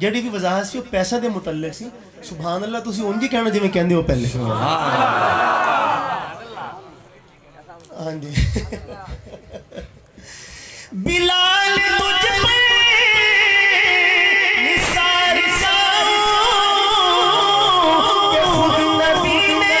ਜਿਹੜੀ ਵੀ ਵਜ਼ਾਹਤ ਸੀ ਉਹ ਪੈਸਾ ਦੇ ਮੁਤਲਕ ਸੀ। ਸੁਭਾਨ ਅੱਲਾਹ ਤੁਸੀਂ ਉਂਝ ਹੀ ਕਹਿਣਾ ਜਿਵੇਂ ਕਹਿੰਦੇ ਹੋ ਪਹਿਲੇ। ਹਾਂਜੀ ਬਿਲਾਲ ਤੁਝ ਪੇ ਨਿਸਾਰ ਸਾਓ ਕਿ ਖੁਦ ਨਬੀ ਨੇ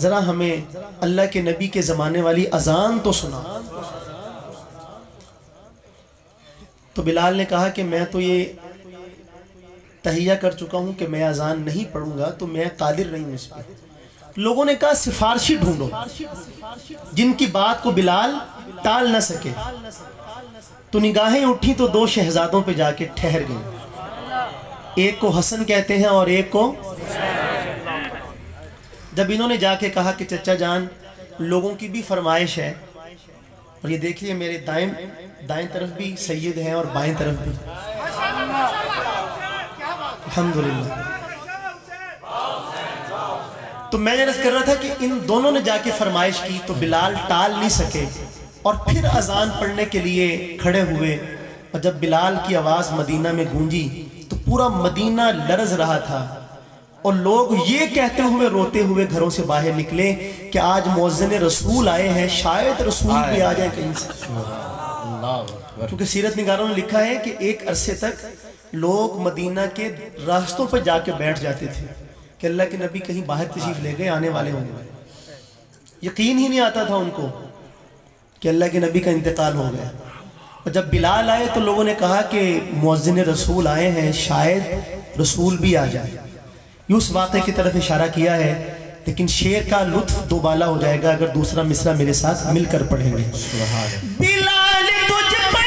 ذرا ہمیں اللہ کے نبی کے زمانے والی اذان تو سنا۔ تو بلال نے کہا کہ میں تو یہ تہیہ کر چکا ہوں کہ میں اذان نہیں پڑھوں گا، تو میں قادر نہیں ہوں اس پہ۔ لوگوں نے کہا سفارشی ڈھونڈو جن کی بات کو بلال ٹال نہ سکے۔ تو نگاہیں اٹھی تو دو شہزادوں پہ جا کے ٹھہر گئی، ایک کو حسن کہتے ہیں اور ایک کو۔ جب انہوں نے جا کے کہا کہ چچا جان لوگوں کی بھی فرمائش ہے، اور یہ دیکھیے میرے دائیں طرف بھی سید ہیں اور بائیں طرف بھی، الحمدللہ۔ تو میں عرض کر رہا تھا کہ ان دونوں نے جا کے فرمائش کی تو بلال ٹال نہیں سکے اور پھر اذان پڑھنے کے لیے کھڑے ہوئے، اور جب بلال کی آواز مدینہ میں گونجی تو پورا مدینہ لرز رہا تھا، اور لوگ یہ کہتے ہوئے روتے ہوئے گھروں سے باہر نکلے کہ آج مؤذن رسول آئے ہیں، شاید رسول بھی آ جائے کہیں سے۔ کیونکہ سیرت نگاروں نے لکھا ہے کہ ایک عرصے تک لوگ مدینہ کے راستوں پر جا کے بیٹھ جاتے تھے کہ اللہ کے نبی کہیں باہر تشریف لے گئے، آنے والے ہوں گے۔ یقین ہی نہیں آتا تھا ان کو کہ اللہ کے نبی کا انتقال ہو گیا۔ اور جب بلال آئے تو لوگوں نے کہا کہ مؤذن رسول آئے ہیں، شاید رسول بھی آ جائے۔ یہ اس واقعے کی طرف اشارہ کیا ہے، لیکن شعر کا لطف دوبالا ہو جائے گا اگر دوسرا مصرع میرے ساتھ مل کر پڑھیں گے۔ بلال تجھ پر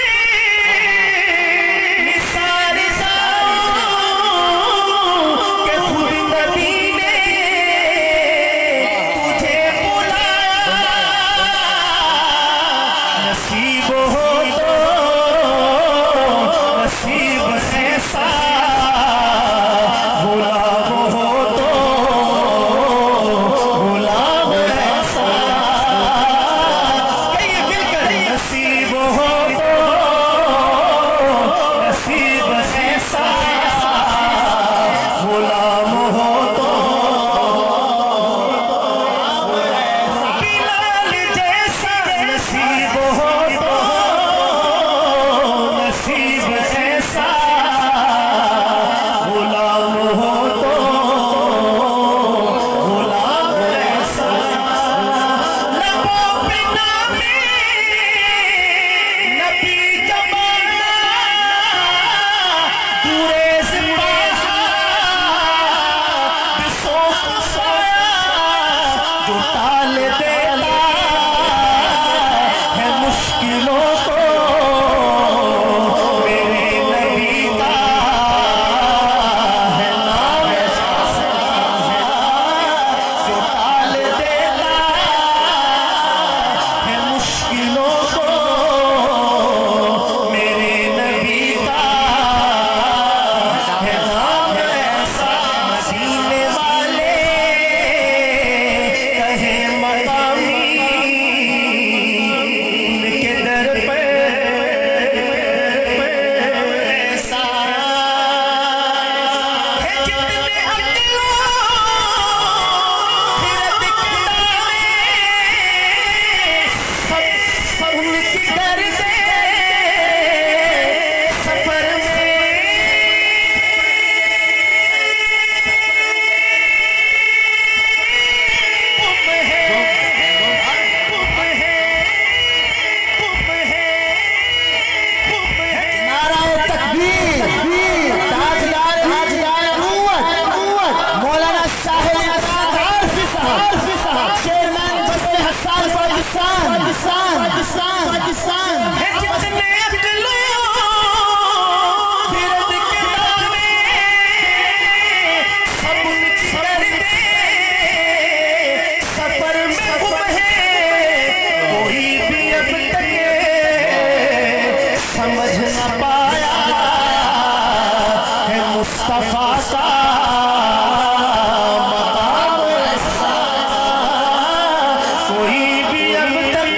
کوئی بھی اب تک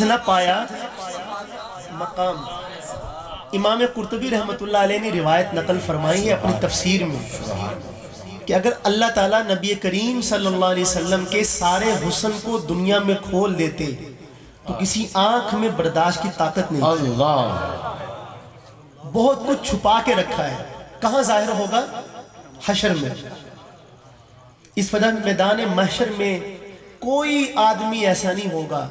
نہ پایا مقام. امام قرطبی رحمۃ اللہ علیہ نے روایت نقل فرمائی ہے اپنی تفسیر میں کہ اگر اللہ تعالیٰ نبی کریم صلی اللہ علیہ وسلم کے سارے حسن کو دنیا میں کھول دیتے تو کسی آنکھ میں برداشت کی طاقت نہیں. اللہ بہت کچھ چھپا کے رکھا ہے. کہاں ظاہر ہوگا؟ حشر میں. اس وجہ میدان محشر میں کوئی آدمی ایسا نہیں ہوگا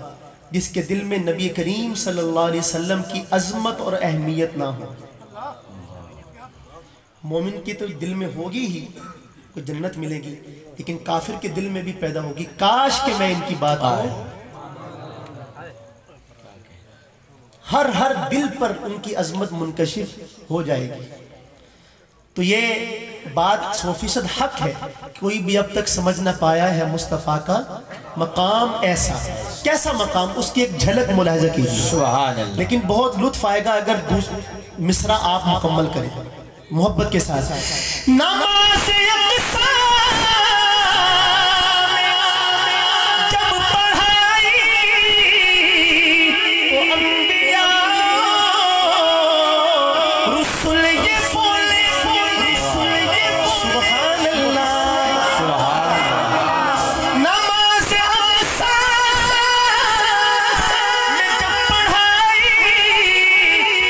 جس کے دل میں نبی کریم صلی اللہ علیہ وسلم کی عظمت اور اہمیت نہ ہو. مومن کی تو دل میں ہوگی ہی کوئی جنت ملے گی، لیکن کافر کے دل میں بھی پیدا ہوگی کاش کہ میں ان کی بات آؤں. ہر دل پر ان کی عظمت منکشف ہو جائے گی. تو یہ بات 100% حق ہے. کوئی بھی اب تک سمجھ نہ پایا ہے مصطفیٰ کا مقام ایسا. کیسا مقام؟ اس کی ایک جھلک ملاحظہ کیجیے. سبحان اللہ. لیکن بہت لطف آئے گا اگر مصرع آپ مکمل کریں محبت کے ساتھ. نماز یکساں جب پڑھائی تو انبیاء رسول یہ بولے سبحان اللہ. نماز یکساں جب پڑھائی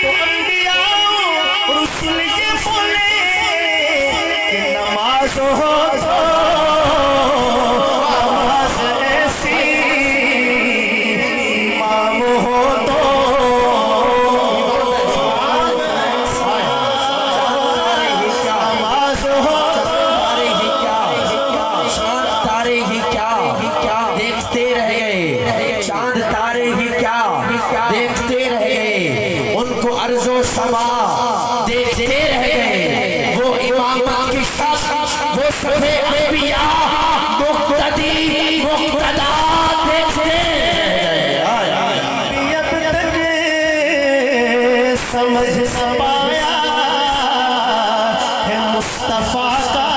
تو انبیاء رسول یہ بولے کہ نماز ہو تو نماز ایسی، امام ہو تو نماز ہو چاند تارے ہی کیا دیکھتے رہ گئے، چاند تارے ہی کیا دیکھتے رہ گئے، ان کو ارض و سما دیکھتے رہ گئے. وہ امامت کی شخص، وہ صفے انبیاء مقتدی مقتدا دیکھتے رہ گئے. اب تک سمجھ نہ پایا ہے مصطفیٰ کا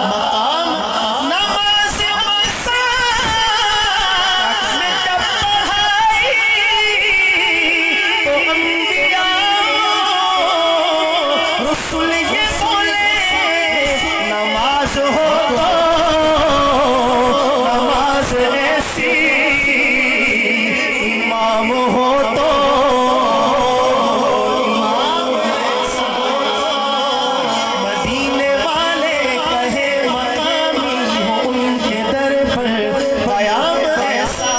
مقام. نماز یکساں میں جب پڑھائی تو انبیاء رسول یہ بولے نماز ہو تو نماز ایسی، امام ہو تو مدینے والے کہے مقامی ہو ان کے در پر پیام ایسا.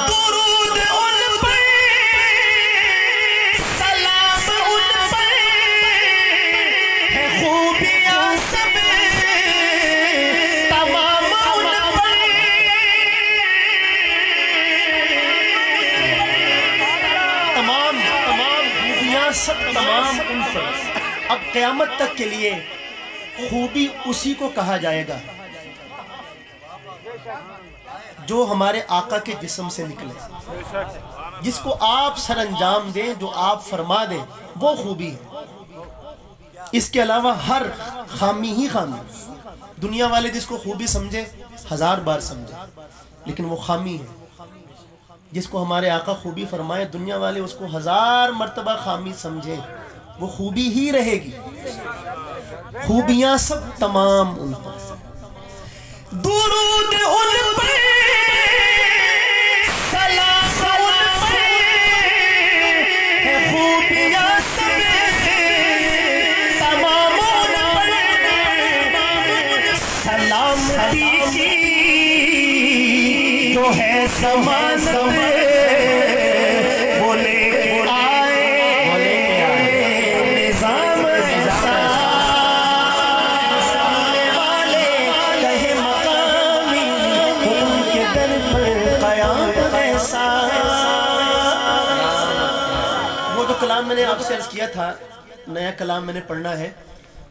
درود ان پر سلام ان پر ہے خوبیاں سب تمام ان پر. تمام خوبیاں سب تمام ان پر. اب قیامت تک کے لیے خوبی اسی کو کہا جائے گا جو ہمارے آقا کے جسم سے نکلے، جس کو آپ سر انجام دیں، جو آپ فرما دیں، وہ خوبی ہے. اس کے علاوہ ہر خامی ہی خامی. دنیا والے جس کو خوبی سمجھے 1000 بار سمجھے، لیکن وہ خامی ہے. جس کو ہمارے آقا خوبی فرمائے دنیا والے اس کو 1000 مرتبہ خامی سمجھے، وہ خوبی ہی رہے گی. خوبیاں سب تمام ان پر. درود ان پر سلام ان پر ہے خوبیاں سب تمام ان پر. سلامتی کی جو ہے ضمانت وہ لے کے آئے نظام ایسا. سامنے والے کہے مقامی ان کے در پر قیام ایسا. وہ جو کلام میں نے آپ سے عرض کیا تھا، نیا کلام میں نے پڑھنا ہے،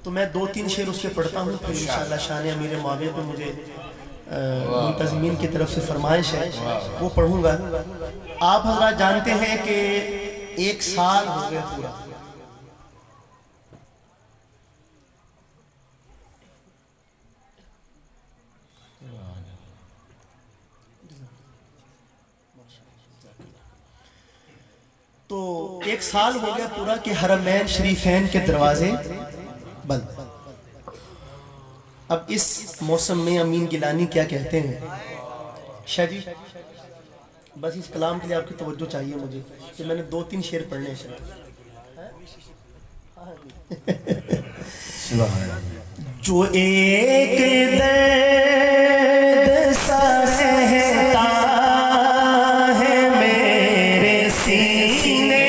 تو میں 2-3 شعر اس کے پڑھتا ہوں، پھر انشاءاللہ شان امیر معاویہ پہ مجھے منتظمین کی طرف سے فرمائش ہے، وہ پڑھوں گا. آپ حضرات جانتے ہیں کہ 1 سال ہو گیا پورا 1 سال ہو گیا پورا کہ حرمین شریفین کے دروازے بند. اب اس موسم میں امین گیلانی کیا کہتے ہیں؟ شاہ جی بس اس کلام کے لیے آپ کی توجہ چاہیے مجھے کہ میں نے 2-3 شعر پڑھنے ہیں شاہ. جو ایک درد سا رہتا ہے میرے سینے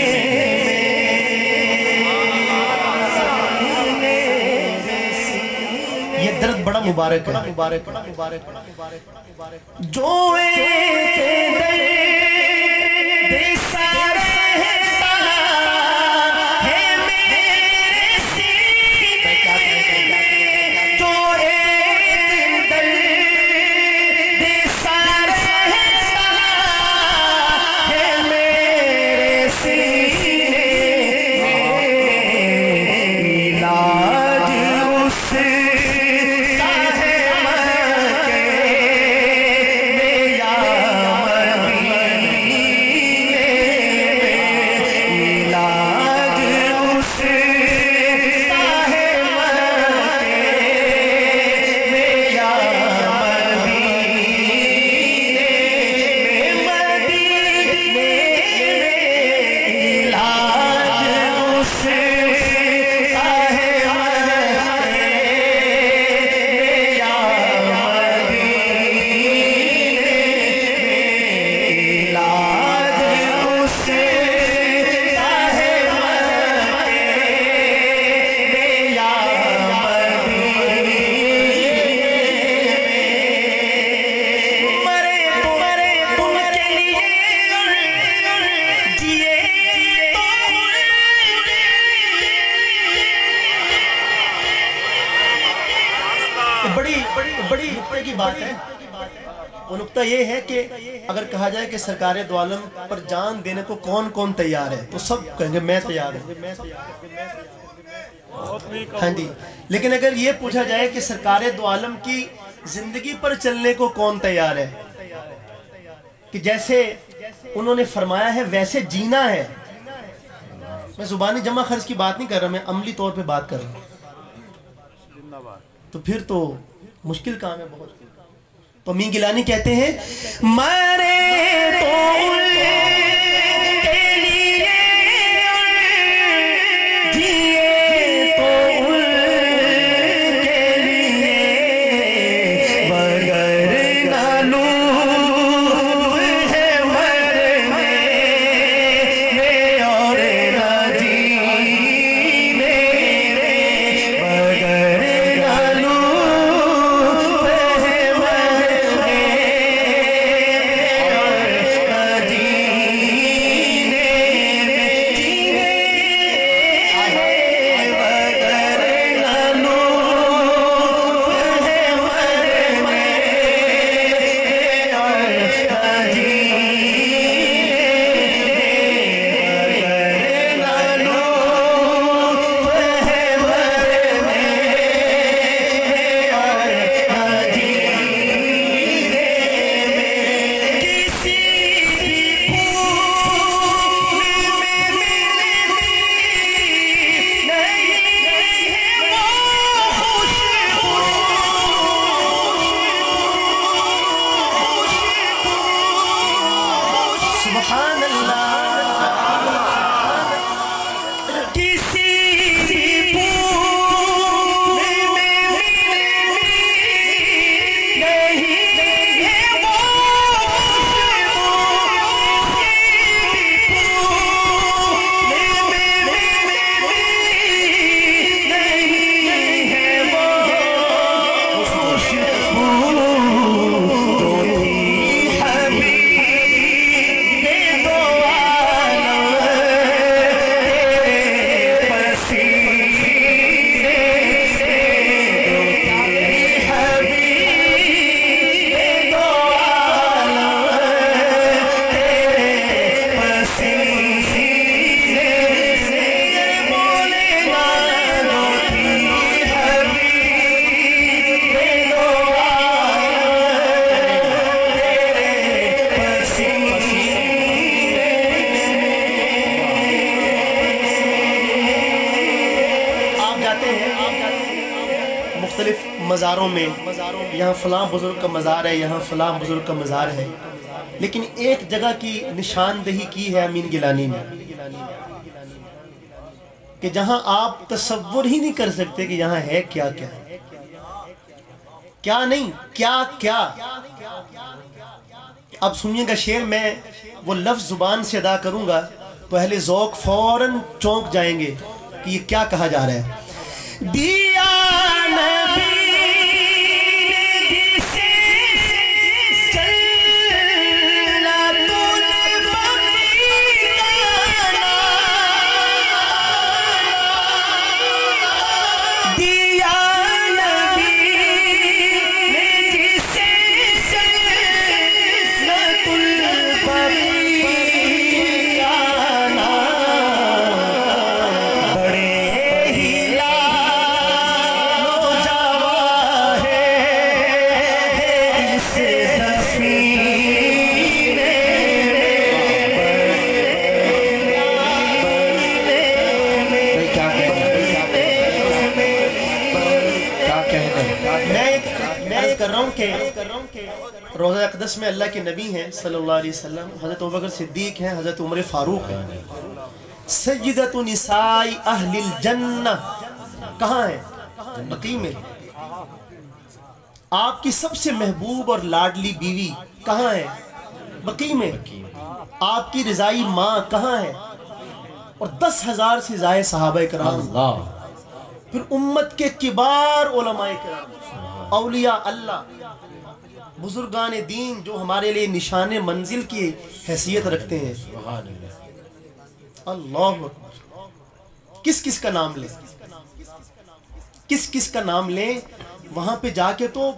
میں، یہ درد بڑا مبارک ہے. جو ایک درد سا رہتا ہے میرے سینے، جو ایک درد سا رہتا ہے میرے سینے، علاج اس کا ہے مکے میں یا مدینے میں، علاج اس کا ہے مکے میں یا مدینے میں، مدینے میں علاج اس کا ہے مکے میں یا مدینے میں، علاج اس کا ہے مکے میں یا مرے تم کے لیے جیے تو بڑی نقطے کی بات ہے. وہ نقطہ یہ ہے کہ اگر کہا جائے کہ سرکار دو عالم پر جان دینے کو کون کون تیار ہے تو سب کہیں گے میں تیار ہوں. ہاں جی، لیکن اگر یہ پوچھا جائے کہ سرکار دو عالم کی زندگی پر چلنے کو کون تیار ہے کہ جیسے انہوں نے فرمایا ہے ویسے جینا ہے، میں زبانی جمع خرچ کی بات نہیں کر رہا، میں عملی طور پہ بات کر رہا ہوں، تو پھر تو مشکل کام ہے بہت. تو امین گیلانی کہتے ہیں مرے تو ان کے لیے جیے تو ان کے لیے، وگرنہ لطف ہے مرنے میں اور نہ جینے میں، وگرنہ لطف ہے مرنے میں اور نہ جینے مختلف مزاروں میں یہاں فلاں بزرگ کا مزار ہے، یہاں فلاں بزرگ کا مزار ہے، لیکن ایک جگہ کی نشاندہی کی ہے امین گیلانی نے کہ جہاں آپ تصور ہی نہیں کر سکتے کہ یہاں ہے کیا کیا کیا نہیں کیا کیا۔ اب سنیے گا شعر، میں وہ لفظ زبان سے ادا کروں گا تو اہل ذوق فوراً چونک جائیں گے کہ یہ کیا کہا جا رہا ہے۔ دیا نبی روضہ اقدس میں اللہ کے نبی ہیں صلی اللہ علیہ وسلم، حضرت ابوبکر صدیق ہیں، حضرت عمر فاروق ہیں، سیدۃ نساء اہل الجنہ کہاں ہیں؟ بقیع میں۔ آپ کی سب سے محبوب اور لاڈلی بیوی کہاں ہے؟ بقیع میں۔ آپ کی رضائی ماں کہاں ہے؟ اور 10,000 سے زائد صحابہ کرام، پھر امت کے کبار علماء کرام، اولیاء اللہ، بزرگان دین جو ہمارے لیے نشان منزل کی حیثیت رکھتے ہیں۔ اللہ اکبر۔ کس کس کا نام لیں، کس کس کا نام لیں؟ وہاں پہ جا کے تو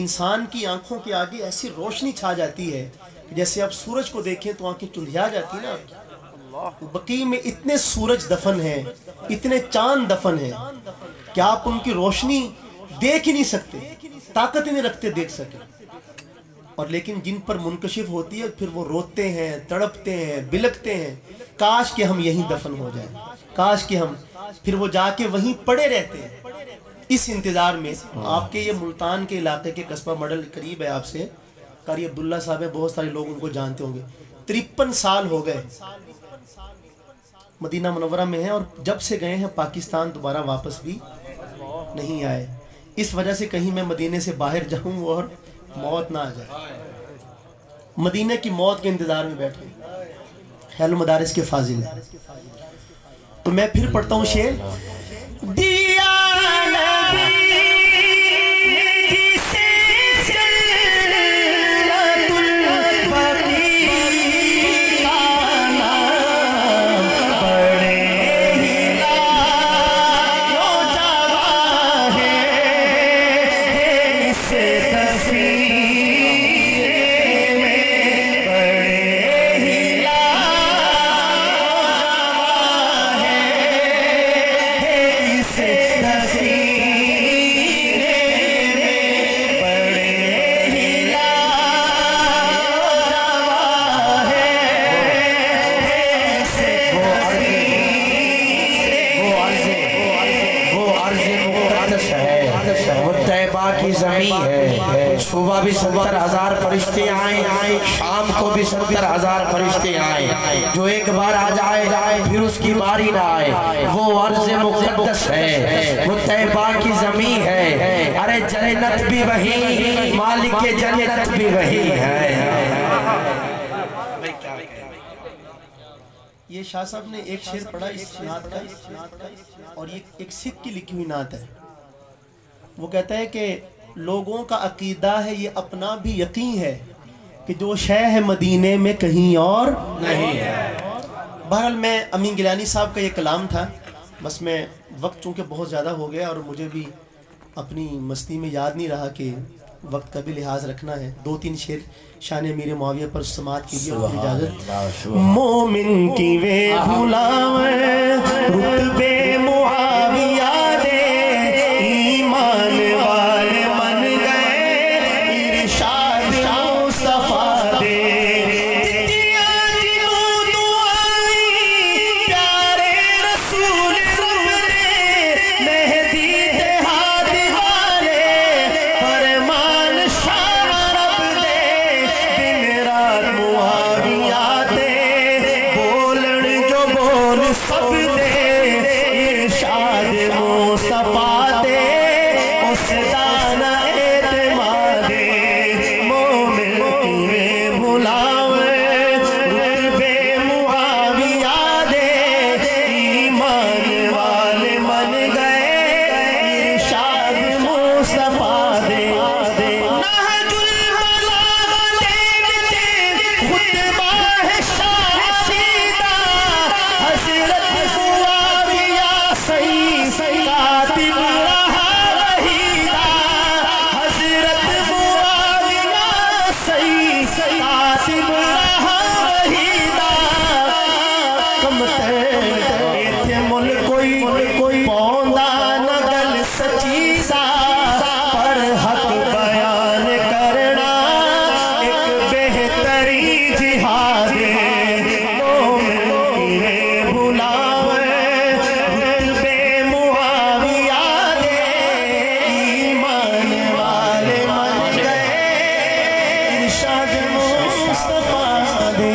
انسان کی آنکھوں کے آگے ایسی روشنی چھا جاتی ہے جیسے آپ سورج کو دیکھیں تو آنکھیں چندھیا جاتی ہیں نا۔ بقیع میں اتنے سورج دفن ہیں، اتنے چاند دفن ہیں کہ آپ ان کی روشنی دیکھ ہی نہیں سکتے، طاقت ہی نہیں رکھتے دیکھ سکے، اور لیکن جن پر منکشف ہوتی ہے پھر وہ روتے ہیں، تڑپتے ہیں، بلکتے ہیں، کاش کہ ہم یہیں دفن ہو جائیں، کاش کہ ہم، پھر وہ جا کے وہیں پڑے رہتے ہیں اس انتظار میں۔ آپ کے یہ ملتان کے علاقے کے قصبہ مڈل قریب ہے آپ سے، قاری عبداللہ صاحب ہیں، بہت سارے لوگ ان کو جانتے ہوں گے، 53 سال ہو گئے مدینہ منورہ میں ہیں، اور جب سے گئے ہیں پاکستان دوبارہ واپس بھی نہیں آئے۔ اس وجہ سے کہیں میں مدینے سے باہر جاؤں اور موت نہ آ جائے، مدینہ کی موت کے انتظار میں بیٹھے۔ خیال مدارس کے فاضل ہیں، تو میں پھر پڑھتا ہوں شعر۔ دیا صبح بھی 70,000 فرشتے آئیں، شام کو بھی 70,000 فرشتے آئیں، جو ایک بار آ جائے پھر اس کی باری نہ آئے۔ وہ ارض مقدس ہے، وہ طیبہ کی زمین ہے، ارے جنت بھی وہی، مالک جنت بھی وہی ہے۔ یہ شاہ صاحب نے ایک شعر پڑھا اس نعت کا، اور یہ ایک سکھ کی لکھی ہوئی نعت ہے۔ وہ کہتا ہے کہ لوگوں کا عقیدہ ہے، یہ اپنا بھی یقین ہے کہ جو شے ہے مدینے میں کہیں اور نہیں ہے۔ بہرحال میں امین گیلانی صاحب کا یہ کلام تھا، بس میں وقت چونکہ بہت زیادہ ہو گیا اور مجھے بھی اپنی مستی میں یاد نہیں رہا کہ وقت کا بھی لحاظ رکھنا ہے۔ 2-3 شعر شان امیر معاویہ پر سماعت کیجیے اور اجازت۔ مومن کی وے بھلاوے رتبے معاویہ دے، ایمان والے من گئے ارشاد مصطفیٰ دے، دیا جنوں دعائی پیارے رسول سب نے، مہدی دہاد والے سب دے ارشاد مصطفیٰ دے اس دانا اعتماد مومن کیویں بھلاوے رتبے معاویہ دے ایمان والے من گئے ارشاد مصطفیٰ دے نہج البلاغہ دے وچ خطبہ ہے شاہدہ حضرت معاویہ صحیح کاتب رہا وحیدہ حضرت معاویہ صحیح کاتب رہا وحیدہ کمتے ایتھے ملک کوئی پوندا نہ گل سچی سا پر حق بیان کرنا ایک بہتری جہاد مومن کیویں بھلاوے رتبے معاویہ دے ایمان والے من گئے ارشاد مصطفیٰ دے